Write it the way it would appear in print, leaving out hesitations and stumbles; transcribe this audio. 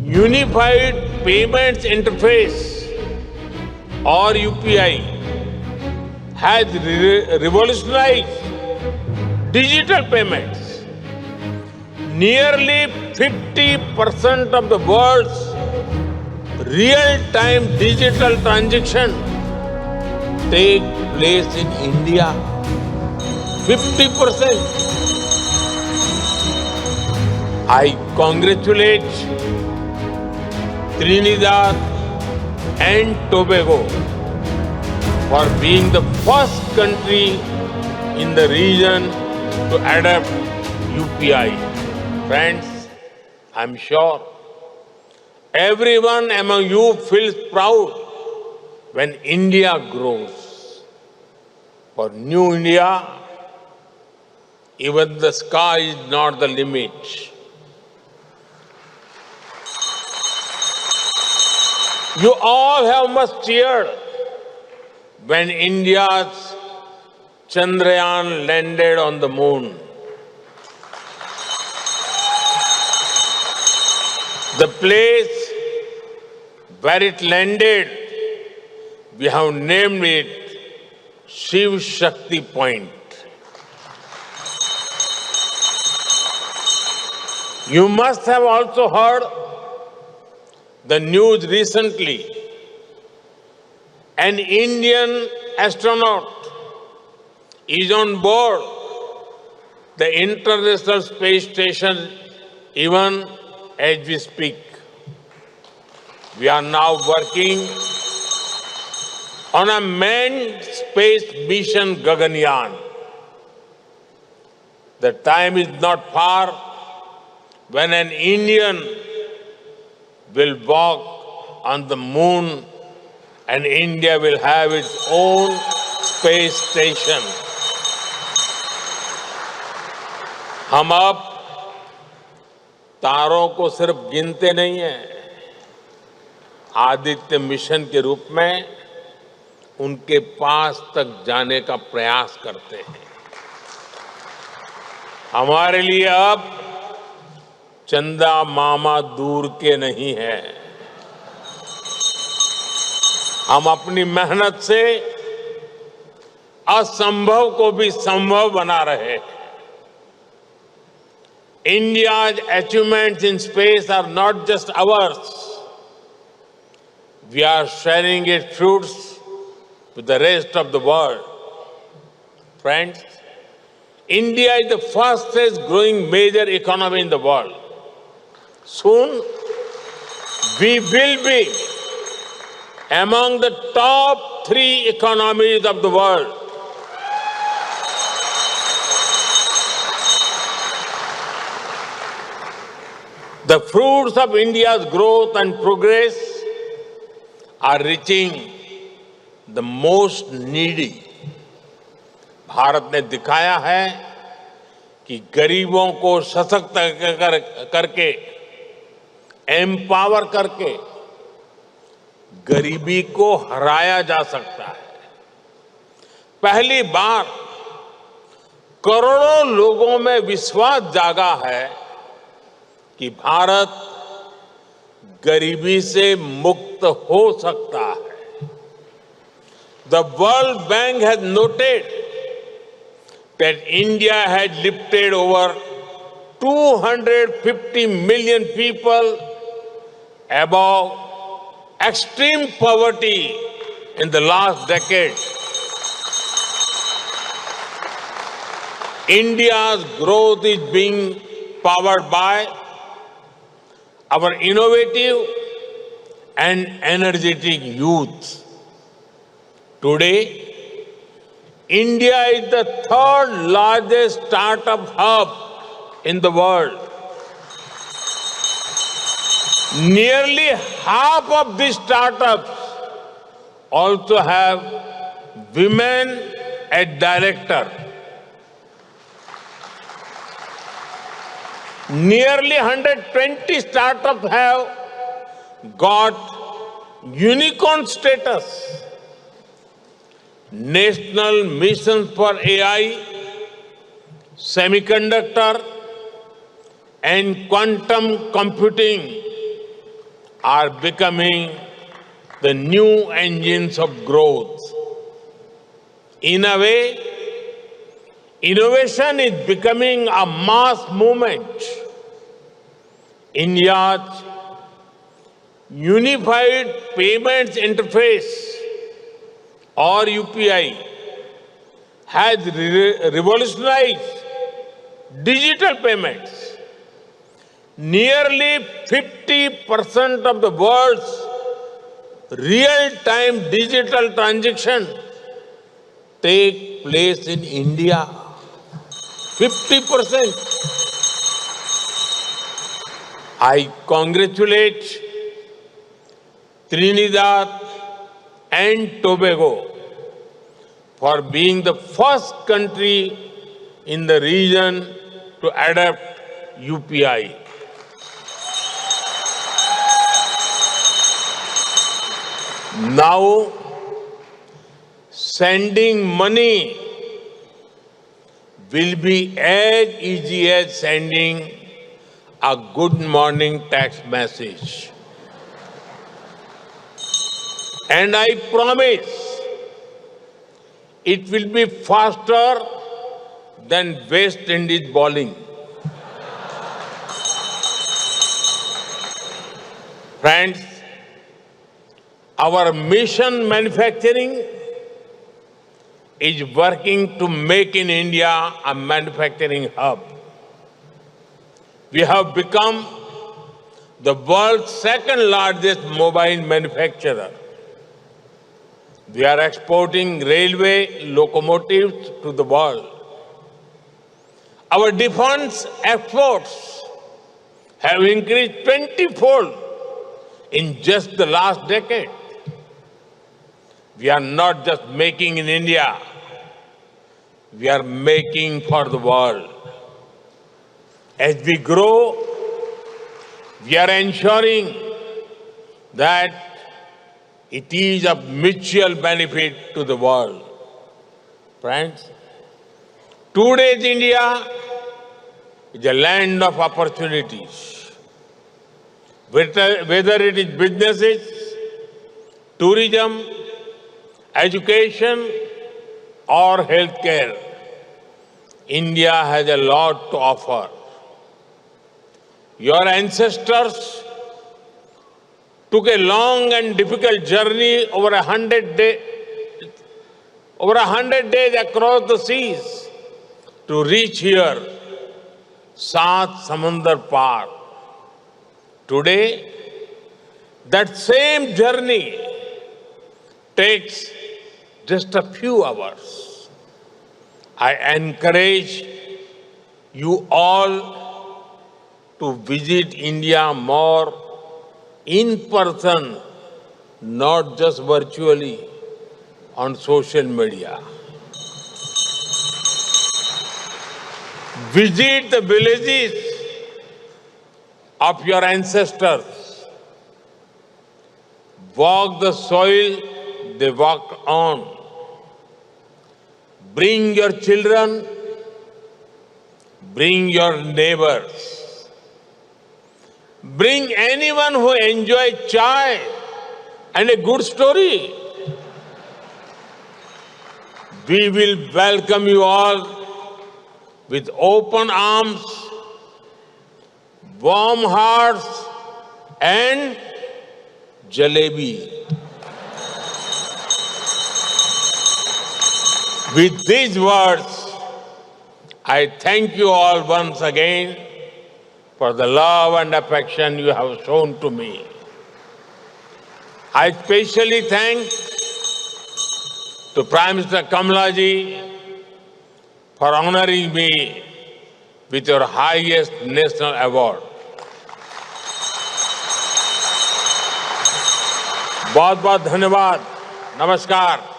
Unified Payments Interface or UPI has revolutionized digital payments. Nearly 50% of the world's real-time digital transactions take place in India. 50%. I congratulate Trinidad and Tobago for being the first country in the region to adopt UPI. Friends, I'm sure everyone among you feels proud when India grows. For New India, even the sky is not the limit. You all have must cheered when India's Chandrayaan landed on the moon. The place where it landed, we have named it Shiv Shakti Point. You must have also heard the news recently. An Indian astronaut is on board the International Space Station even as we speak. We are now working on a manned space mission Gaganyaan. The time is not far when an Indian will walk on the moon and India will have its own space station. हम अब तारों को सिर्फ गिनते नहीं हैं, Aditya mission के रूप में उनके पास तक जाने का प्रयास करते हैं। हमारे लिए अब चंदा मामा दूर के नहीं है। हम अपनी मेहनत से असंभव को भी संभव बना रहे हैं। India's achievements in space are not just ours. We are sharing its fruits with the rest of the world. Friends, India is the fastest growing major economy in the world. Soon, we will be among the top 3 economies of the world. The fruits of India's growth and progress are reaching the most needy. Bharat ने दिखाया है कि गरीबों को सशक्त करके, empower करके गरीबी को हराया जा सकता है। पहली बार करोड़ों लोगों में विश्वास जागा है कि भारत गरीबी से मुक्त हो सकता है। The World Bank has noted that India had lifted over 250 million people above extreme poverty in the last decade. India's growth is being powered by our innovative and energetic youth. Today, India is the 3rd largest startup hub in the world. Nearly half of these startups also have women as directors. Nearly 120 startups have got unicorn status. National Mission for AI, Semiconductor and Quantum Computing are becoming the new engines of growth. In a way, innovation is becoming a mass movement. India's Unified Payments Interface, or UPI, has revolutionized digital payments. Nearly 50% of the world's real-time digital transactions take place in India. 50%. I congratulate Trinidad and Tobago for being the first country in the region to adopt UPI. Now, sending money will be as easy as sending a good morning text message. And I promise it will be faster than West Indies bowling. Friends, our mission manufacturing is working to make in India a manufacturing hub. We have become the world's second largest mobile manufacturer. We are exporting railway locomotives to the world. Our defense exports have increased 20-fold in just the last decade. We are not just making in India, we are making for the world. As we grow, we are ensuring that it is of mutual benefit to the world. Friends, today's India is a land of opportunities. Whether it is businesses, tourism, education, or healthcare, India has a lot to offer. Your ancestors took a long and difficult journey over 100 days across the seas to reach here, Saat Samandar Par. Today, that same journey takes just a few hours. I encourage you all to visit India more in person, not just virtually on social media. Visit the villages of your ancestors. Walk the soil they walked on. Bring your children, bring your neighbors. Bring anyone who enjoys chai and a good story. We will welcome you all with open arms, warm hearts, and jalebi. With these words, I thank you all once again for the love and affection you have shown to me. I especially thank to Prime Minister Kamalaji for honoring me with your highest national award. बहुत बहुत धन्यवाद. नमस्कार.